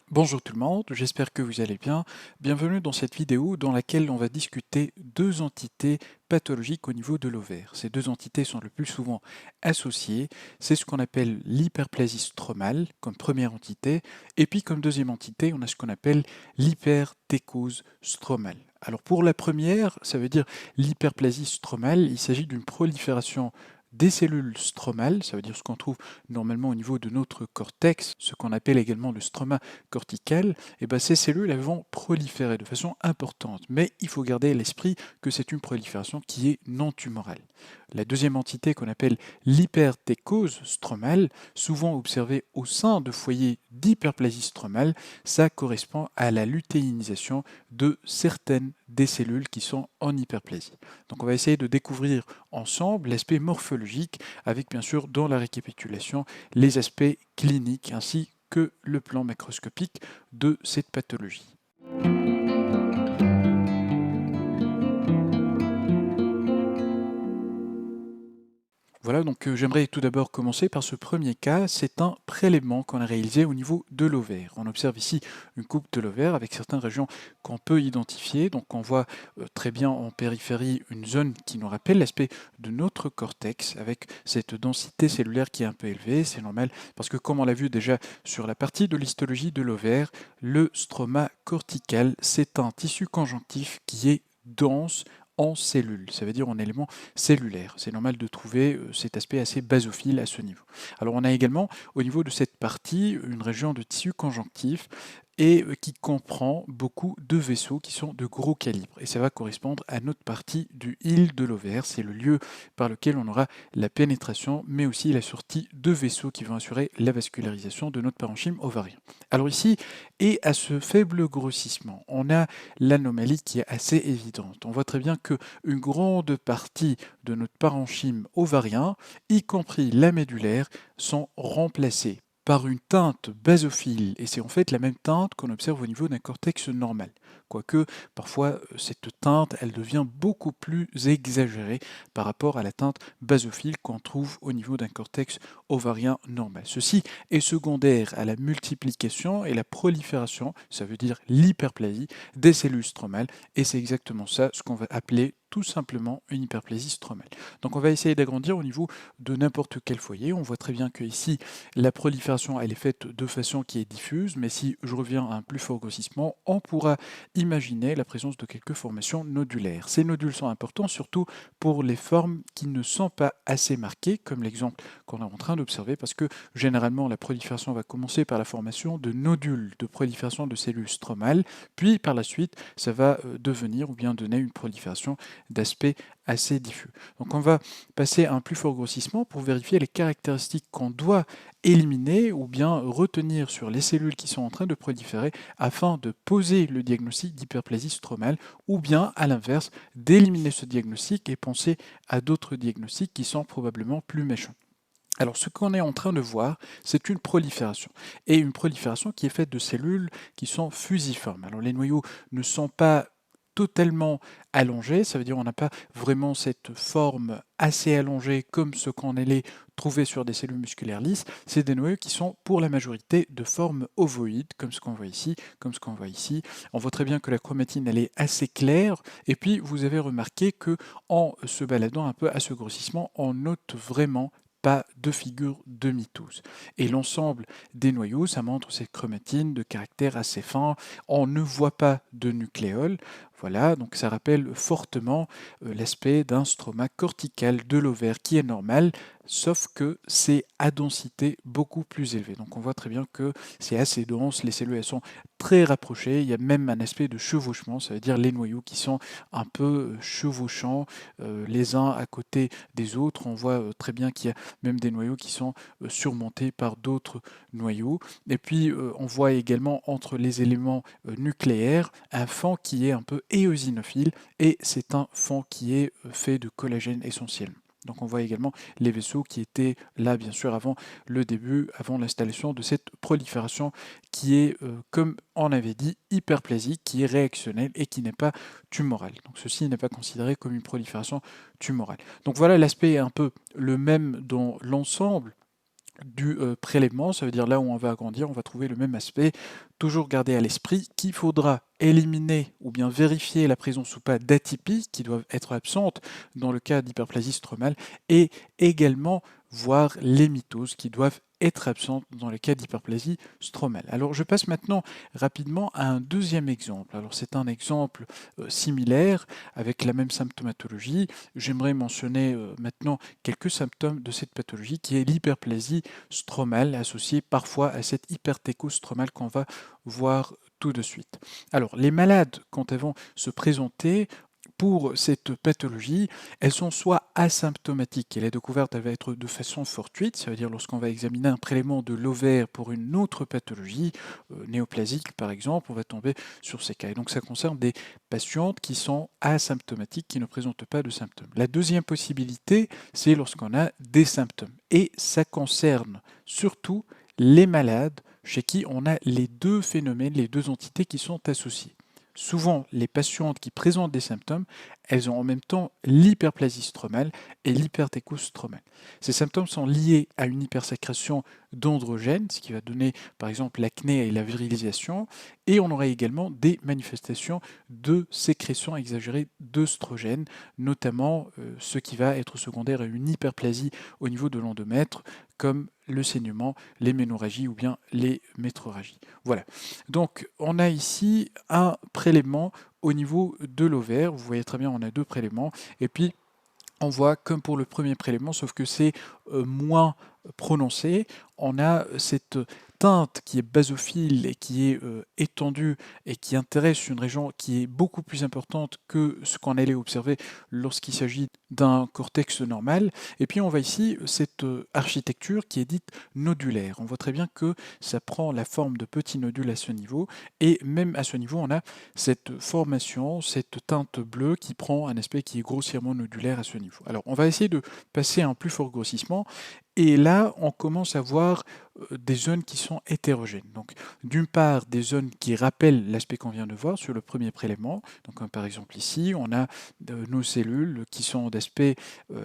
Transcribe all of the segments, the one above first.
Bonjour tout le monde, j'espère que vous allez bien. Bienvenue dans cette vidéo dans laquelle on va discuter deux entités pathologiques au niveau de l'ovaire. Ces deux entités sont le plus souvent associées. C'est ce qu'on appelle l'hyperplasie stromale comme première entité, et puis comme deuxième entité, on a ce qu'on appelle l'hypertécose stromale. Alors pour la première, ça veut dire l'hyperplasie stromale, il s'agit d'une prolifération des cellules stromales, ça veut dire ce qu'on trouve normalement au niveau de notre cortex, ce qu'on appelle également le stroma corticale, et ben ces cellules elles vont proliférer de façon importante. Mais il faut garder à l'esprit que c'est une prolifération qui est non tumorale. La deuxième entité qu'on appelle l'hypertécose stromale, souvent observée au sein de foyers d'hyperplasie stromale, ça correspond à la lutéinisation de certaines des cellules qui sont en hyperplasie. Donc on va essayer de découvrir ensemble l'aspect morphologique avec bien sûr dans la récapitulation les aspects cliniques ainsi que le plan macroscopique de cette pathologie. Voilà, donc j'aimerais tout d'abord commencer par ce premier cas. C'est un prélèvement qu'on a réalisé au niveau de l'ovaire. On observe ici une coupe de l'ovaire avec certaines régions qu'on peut identifier. Donc on voit très bien en périphérie une zone qui nous rappelle l'aspect de notre cortex avec cette densité cellulaire qui est un peu élevée. C'est normal parce que comme on l'a vu déjà sur la partie de l'histologie de l'ovaire, le stroma cortical, c'est un tissu conjonctif qui est dense en cellules, ça veut dire en éléments cellulaires. C'est normal de trouver cet aspect assez basophile à ce niveau. Alors on a également au niveau de cette partie une région de tissu conjonctif et qui comprend beaucoup de vaisseaux qui sont de gros calibre. Et ça va correspondre à notre partie du hile de l'ovaire. C'est le lieu par lequel on aura la pénétration, mais aussi la sortie de vaisseaux qui vont assurer la vascularisation de notre parenchyme ovarien. Alors ici, et à ce faible grossissement, on a l'anomalie qui est assez évidente. On voit très bien que une grande partie de notre parenchyme ovarien, y compris la médulaire, sont remplacés par une teinte basophile, et c'est en fait la même teinte qu'on observe au niveau d'un cortex normal. Quoique, parfois, cette teinte, elle devient beaucoup plus exagérée par rapport à la teinte basophile qu'on trouve au niveau d'un cortex ovarien normal. Ceci est secondaire à la multiplication et la prolifération, ça veut dire l'hyperplasie, des cellules stromales, et c'est exactement ça ce qu'on va appeler tout simplement une hyperplasie stromale. Donc on va essayer d'agrandir au niveau de n'importe quel foyer. On voit très bien que ici la prolifération elle est faite de façon qui est diffuse, mais si je reviens à un plus fort grossissement, on pourra imaginer la présence de quelques formations nodulaires. Ces nodules sont importants surtout pour les formes qui ne sont pas assez marquées, comme l'exemple qu'on est en train d'observer, parce que généralement la prolifération va commencer par la formation de nodules de prolifération de cellules stromales, puis par la suite ça va devenir ou bien donner une prolifération d'aspect assez diffus. Donc on va passer à un plus fort grossissement pour vérifier les caractéristiques qu'on doit éliminer ou bien retenir sur les cellules qui sont en train de proliférer afin de poser le diagnostic d'hyperplasie stromale ou bien à l'inverse d'éliminer ce diagnostic et penser à d'autres diagnostics qui sont probablement plus méchants. Alors, ce qu'on est en train de voir, c'est une prolifération. Et une prolifération qui est faite de cellules qui sont fusiformes. Alors, les noyaux ne sont pas totalement allongés, ça veut dire qu'on n'a pas vraiment cette forme assez allongée comme ce qu'on allait trouver sur des cellules musculaires lisses. C'est des noyaux qui sont pour la majorité de forme ovoïde, comme ce qu'on voit ici, comme ce qu'on voit ici. On voit très bien que la chromatine elle est assez claire. Et puis, vous avez remarqué que en se baladant un peu à ce grossissement, on note vraiment pas de figure de mitose. Et l'ensemble des noyaux, ça montre cette chromatine de caractère assez fin. On ne voit pas de nucléole. Voilà, donc ça rappelle fortement l'aspect d'un stroma cortical de l'ovaire qui est normal, sauf que c'est à densité beaucoup plus élevée. Donc on voit très bien que c'est assez dense, les cellules elles sont très rapprochées, il y a même un aspect de chevauchement, ça veut dire les noyaux qui sont un peu chevauchants les uns à côté des autres. On voit très bien qu'il y a même des noyaux qui sont surmontés par d'autres noyaux. Et puis on voit également entre les éléments nucléaires un fond qui est un peu éosinophile et c'est un fond qui est fait de collagène essentiellement. Donc on voit également les vaisseaux qui étaient là bien sûr avant le début, avant l'installation de cette prolifération qui est, comme on avait dit, hyperplasique, qui est réactionnelle et qui n'est pas tumorale. Donc ceci n'est pas considéré comme une prolifération tumorale. Donc voilà, l'aspect est un peu le même dans l'ensemble du prélèvement, ça veut dire là où on va agrandir, on va trouver le même aspect. Toujours garder à l'esprit qu'il faudra éliminer ou bien vérifier la présence ou pas d'atypies qui doivent être absentes dans le cas d'hyperplasie stromale et également voir les mitoses qui doivent être absentes dans le cas d'hyperplasie stromale. Alors je passe maintenant rapidement à un deuxième exemple. Alors c'est un exemple similaire avec la même symptomatologie. J'aimerais mentionner maintenant quelques symptômes de cette pathologie qui est l'hyperplasie stromale associée parfois à cette hypertécose stromale qu'on va voir tout de suite. Alors, les malades, quand elles vont se présenter pour cette pathologie, elles sont soit asymptomatiques, et la découverte elle va être de façon fortuite, ça veut dire lorsqu'on va examiner un prélèvement de l'ovaire pour une autre pathologie, néoplasique par exemple, on va tomber sur ces cas. Et donc ça concerne des patientes qui sont asymptomatiques, qui ne présentent pas de symptômes. La deuxième possibilité, c'est lorsqu'on a des symptômes. Et ça concerne surtout les malades chez qui on a les deux phénomènes, les deux entités qui sont associées. Souvent, les patientes qui présentent des symptômes, elles ont en même temps l'hyperplasie stromale et l'hypertécose stromale. Ces symptômes sont liés à une hypersécrétion d'androgènes, ce qui va donner par exemple l'acné et la virilisation, et on aura également des manifestations de sécrétion exagérée d'œstrogènes, notamment ce qui va être secondaire à une hyperplasie au niveau de l'endomètre, comme le saignement, les ménorrhagies ou bien les métrorragies. Voilà. Donc on a ici un prélèvement au niveau de l'ovaire. Vous voyez très bien, on a deux prélèvements. Et puis on voit comme pour le premier prélèvement, sauf que c'est moins prononcé. On a cette teinte qui est basophile et qui est étendue et qui intéresse une région qui est beaucoup plus importante que ce qu'on allait observer lorsqu'il s'agit d'un cortex normal. Et puis on voit ici cette architecture qui est dite nodulaire. On voit très bien que ça prend la forme de petits nodules à ce niveau et même à ce niveau on a cette formation, cette teinte bleue qui prend un aspect qui est grossièrement nodulaire à ce niveau. Alors on va essayer de passer à un plus fort grossissement et là on commence à voir des zones qui sont hétérogènes. Donc d'une part des zones qui rappellent l'aspect qu'on vient de voir sur le premier prélèvement. Donc par exemple ici on a nos cellules qui sont d'aspect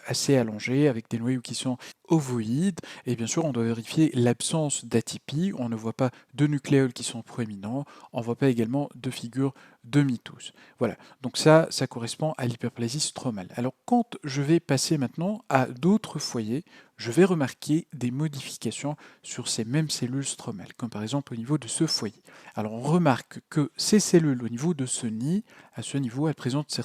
assez allongé avec des noyaux qui sont ovoïdes et bien sûr on doit vérifier l'absence d'atypie. On ne voit pas de nucléoles qui sont proéminents, on ne voit pas également de figures de mitose. Voilà, donc ça correspond à l'hyperplasie stromale. Alors quand je vais passer maintenant à d'autres foyers, je vais remarquer des modifications sur ces mêmes cellules stromales, comme par exemple au niveau de ce foyer. Alors on remarque que ces cellules au niveau de ce nid, à ce niveau, elles présentent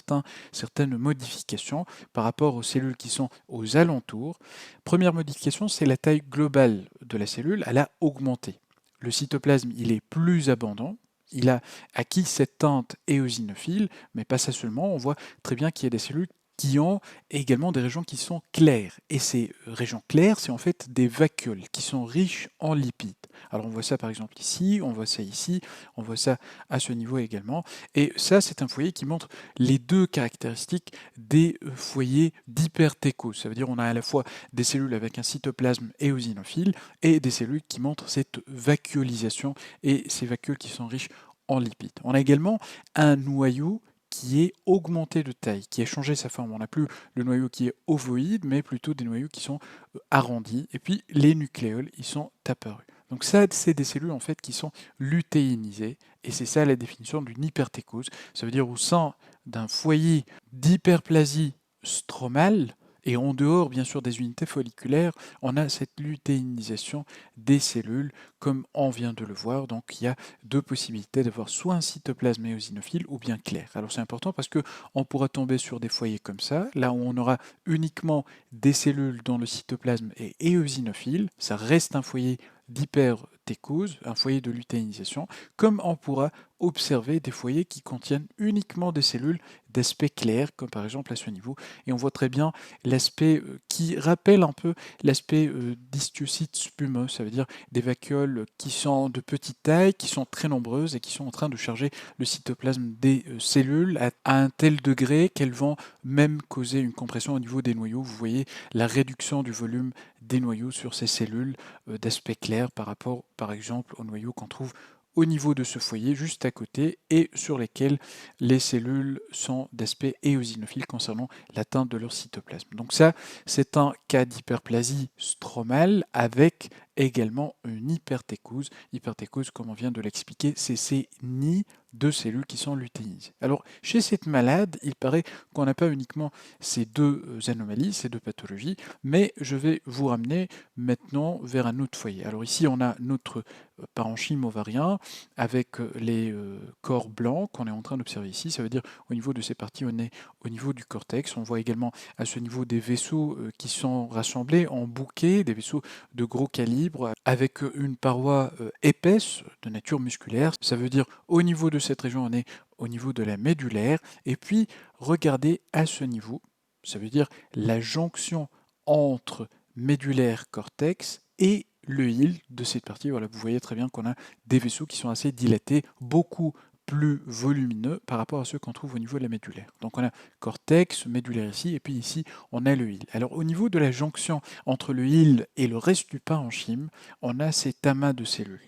certaines modifications par rapport aux cellules qui sont aux alentours. Première modification, c'est la taille globale de la cellule, elle a augmenté. Le cytoplasme, il est plus abondant, il a acquis cette teinte éosinophile, mais pas ça seulement, on voit très bien qu'il y a des cellules qui ont également des régions qui sont claires. Et ces régions claires, c'est en fait des vacuoles qui sont riches en lipides. Alors on voit ça par exemple ici, on voit ça ici, on voit ça à ce niveau également. Et ça, c'est un foyer qui montre les deux caractéristiques des foyers d'hypertécose. Ça veut dire on a à la fois des cellules avec un cytoplasme éosinophile et des cellules qui montrent cette vacuolisation et ces vacuoles qui sont riches en lipides. On a également un noyau qui est augmenté de taille, qui a changé sa forme. On n'a plus le noyau qui est ovoïde, mais plutôt des noyaux qui sont arrondis. Et puis les nucléoles, ils sont apparus. Donc ça, c'est des cellules en fait qui sont lutéinisées, et c'est ça la définition d'une hypertécose. Ça veut dire au sein d'un foyer d'hyperplasie stromale, et en dehors, bien sûr, des unités folliculaires, on a cette lutéinisation des cellules, comme on vient de le voir. Donc, il y a deux possibilités d'avoir soit un cytoplasme éosinophile ou bien clair. Alors, c'est important parce que on pourra tomber sur des foyers comme ça, là où on aura uniquement des cellules dont le cytoplasme est éosinophile. Ça reste un foyer d'hypertécose, un foyer de lutéinisation, comme on pourra observer des foyers qui contiennent uniquement des cellules d'aspect clair, comme par exemple à ce niveau. Et on voit très bien l'aspect qui rappelle un peu l'aspect d'histiocytes spumeux, ça veut dire des vacuoles qui sont de petite taille, qui sont très nombreuses et qui sont en train de charger le cytoplasme des cellules à un tel degré qu'elles vont même causer une compression au niveau des noyaux. Vous voyez la réduction du volume des noyaux sur ces cellules d'aspect clair par rapport, par exemple, aux noyaux qu'on trouve au niveau de ce foyer juste à côté et sur lesquels les cellules sont d'aspect éosinophile concernant l'atteinte de leur cytoplasme. Donc ça, c'est un cas d'hyperplasie stromale avec également une hypertécose. Hypertécose, comme on vient de l'expliquer, c'est ces nids de cellules qui sont lutéinisées. Alors, chez cette malade, il paraît qu'on n'a pas uniquement ces deux anomalies, ces deux pathologies, mais je vais vous ramener maintenant vers un autre foyer. Alors ici, on a notre parenchyme ovarien avec les corps blancs qu'on est en train d'observer ici. Ça veut dire au niveau de ces parties, on est au niveau du cortex. On voit également à ce niveau des vaisseaux qui sont rassemblés en bouquets, des vaisseaux de gros calibre avec une paroi épaisse de nature musculaire. Ça veut dire au niveau de cette région, on est au niveau de la médulaire. Et puis, regardez à ce niveau, ça veut dire la jonction entre médulaire cortex et le île de cette partie. Voilà, vous voyez très bien qu'on a des vaisseaux qui sont assez dilatés, beaucoup plus volumineux par rapport à ceux qu'on trouve au niveau de la médulaire. Donc on a cortex, médulaire ici, et puis ici on a le île. Alors au niveau de la jonction entre le île et le reste du parenchyme, on a cet amas de cellules.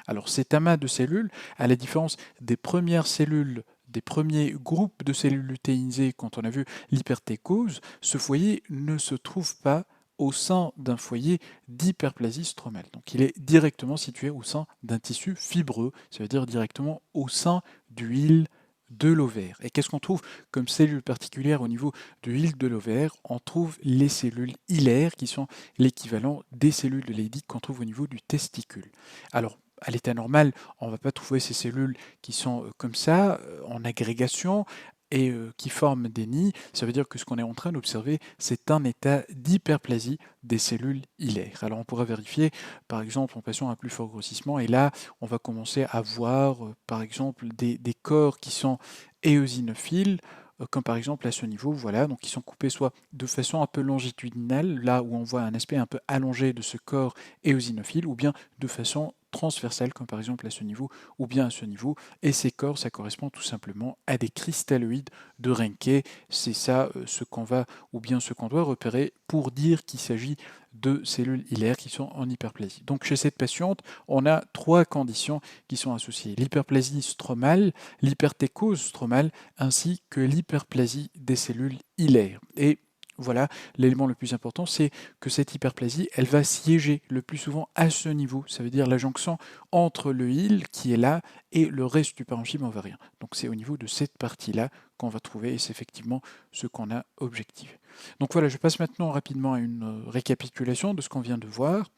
Alors cet amas de cellules, à la différence des premières cellules, des premiers groupes de cellules lutéinisées quand on a vu l'hypertécose, ce foyer ne se trouve pas au sein d'un foyer d'hyperplasie stromale. Donc il est directement situé au sein d'un tissu fibreux, ça veut dire directement au sein du hile de l'ovaire. Et qu'est-ce qu'on trouve comme cellules particulières au niveau du hile de l'ovaire? On trouve les cellules hilaires qui sont l'équivalent des cellules de Leydig qu'on trouve au niveau du testicule. Alors, à l'état normal, on ne va pas trouver ces cellules qui sont comme ça, en agrégation, et qui forment des nids. Ça veut dire que ce qu'on est en train d'observer, c'est un état d'hyperplasie des cellules hilaires. Alors on pourra vérifier, par exemple, en passant à un plus fort grossissement, et là, on va commencer à voir, par exemple, des corps qui sont éosinophiles, comme par exemple à ce niveau, voilà, donc ils sont coupés soit de façon un peu longitudinale, là où on voit un aspect un peu allongé de ce corps éosinophile, ou bien de façon transversale, comme par exemple à ce niveau, ou bien à ce niveau, et ces corps, ça correspond tout simplement à des cristalloïdes de Reinke. C'est ça ce qu'on va, ou bien ce qu'on doit repérer pour dire qu'il s'agit de cellules hilaires qui sont en hyperplasie. Donc chez cette patiente, on a trois conditions qui sont associées: l'hyperplasie stromale, l'hypertécose stromale, ainsi que l'hyperplasie des cellules hilaires. Et voilà, l'élément le plus important, c'est que cette hyperplasie, elle va siéger le plus souvent à ce niveau. Ça veut dire la jonction entre le hile qui est là et le reste du parenchyme ovarien. Donc c'est au niveau de cette partie-là qu'on va trouver, et c'est effectivement ce qu'on a objectivé. Donc voilà, je passe maintenant rapidement à une récapitulation de ce qu'on vient de voir.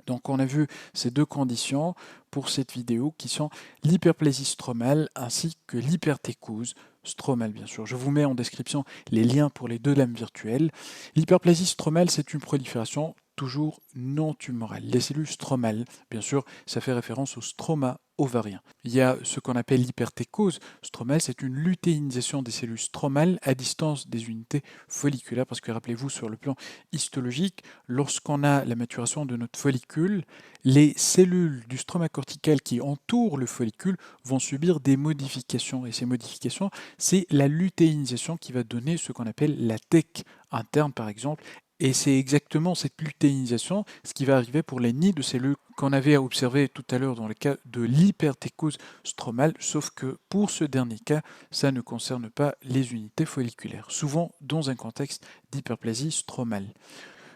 Donc on a vu ces deux conditions pour cette vidéo qui sont l'hyperplasie stromale ainsi que l'hypertécose stromale, bien sûr. Je vous mets en description les liens pour les deux lames virtuelles. L'hyperplasie stromale, c'est une prolifération toujours non tumorale. Les cellules stromales, bien sûr, ça fait référence au stroma ovarien. Il y a ce qu'on appelle l'hypertécose stromale, c'est une lutéinisation des cellules stromales à distance des unités folliculaires, parce que rappelez-vous, sur le plan histologique, lorsqu'on a la maturation de notre follicule, les cellules du stroma cortical qui entourent le follicule vont subir des modifications. Et ces modifications, c'est la lutéinisation qui va donner ce qu'on appelle la TEC interne, par exemple. Et c'est exactement cette lutéinisation, ce qui va arriver pour les nids de cellules qu'on avait observé tout à l'heure dans le cas de l'hypertécose stromale, sauf que pour ce dernier cas, ça ne concerne pas les unités folliculaires, souvent dans un contexte d'hyperplasie stromale.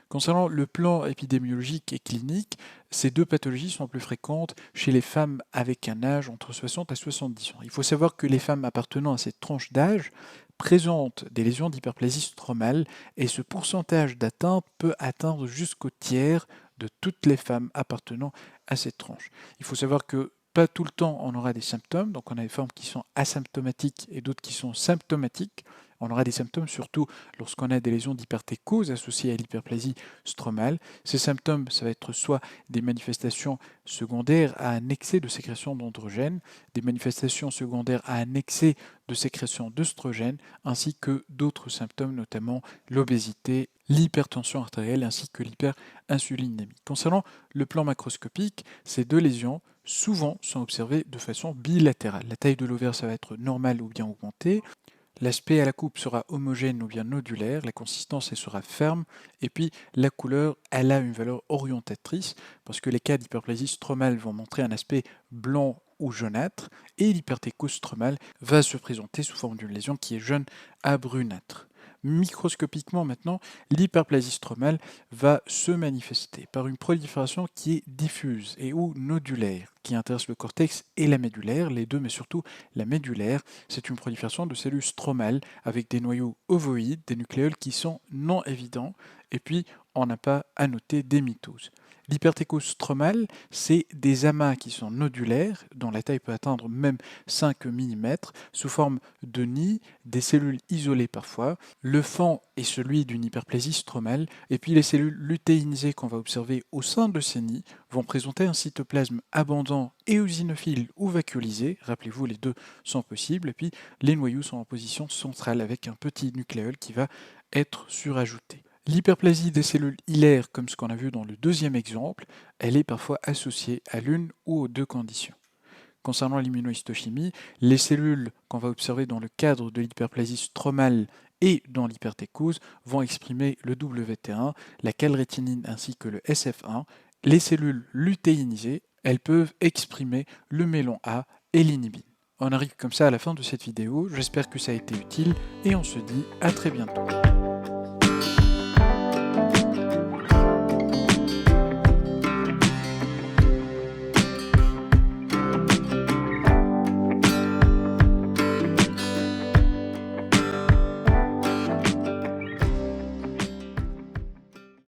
Concernant le plan épidémiologique et clinique, ces deux pathologies sont plus fréquentes chez les femmes avec un âge entre 60 à 70 ans. Il faut savoir que les femmes appartenant à cette tranche d'âge présentent des lésions d'hyperplasie stromale, et ce pourcentage d'atteinte peut atteindre jusqu'au tiers de toutes les femmes appartenant à cette tranche. Il faut savoir que pas tout le temps on aura des symptômes, donc on a des formes qui sont asymptomatiques et d'autres qui sont symptomatiques. On aura des symptômes surtout lorsqu'on a des lésions d'hypertécose associées à l'hyperplasie stromale. Ces symptômes, ça va être soit des manifestations secondaires à un excès de sécrétion d'androgènes, des manifestations secondaires à un excès de sécrétion d'œstrogènes, ainsi que d'autres symptômes, notamment l'obésité, l'hypertension artérielle ainsi que l'hyperinsulinémie. Concernant le plan macroscopique, ces deux lésions souvent sont observées de façon bilatérale. La taille de l'ovaire, ça va être normale ou bien augmentée. L'aspect à la coupe sera homogène ou bien nodulaire, la consistance elle sera ferme, et puis la couleur elle a une valeur orientatrice, parce que les cas d'hyperplasie stromale vont montrer un aspect blanc ou jaunâtre, et l'hypertécose stromale va se présenter sous forme d'une lésion qui est jaune à brunâtre. Microscopiquement maintenant, l'hyperplasie stromale va se manifester par une prolifération qui est diffuse et ou nodulaire, qui intéresse le cortex et la médulaire, les deux mais surtout la médulaire. C'est une prolifération de cellules stromales avec des noyaux ovoïdes, des nucléoles qui sont non évidents, et puis on n'a pas à noter des mitoses. L'hypertécose stromale, c'est des amas qui sont nodulaires, dont la taille peut atteindre même 5 mm, sous forme de nids, des cellules isolées parfois. Le fond est celui d'une hyperplasie stromale, et puis les cellules lutéinisées qu'on va observer au sein de ces nids vont présenter un cytoplasme abondant éosinophile ou vacuolisé, rappelez-vous les deux sont possibles, et puis les noyaux sont en position centrale avec un petit nucléole qui va être surajouté. L'hyperplasie des cellules hilaires, comme ce qu'on a vu dans le deuxième exemple, elle est parfois associée à l'une ou aux deux conditions. Concernant l'immunohistochimie, les cellules qu'on va observer dans le cadre de l'hyperplasie stromale et dans l'hypertécose vont exprimer le WT1, la calrétinine ainsi que le SF1. Les cellules lutéinisées, elles peuvent exprimer le mélon A et l'inhibine. On arrive comme ça à la fin de cette vidéo, j'espère que ça a été utile et on se dit à très bientôt.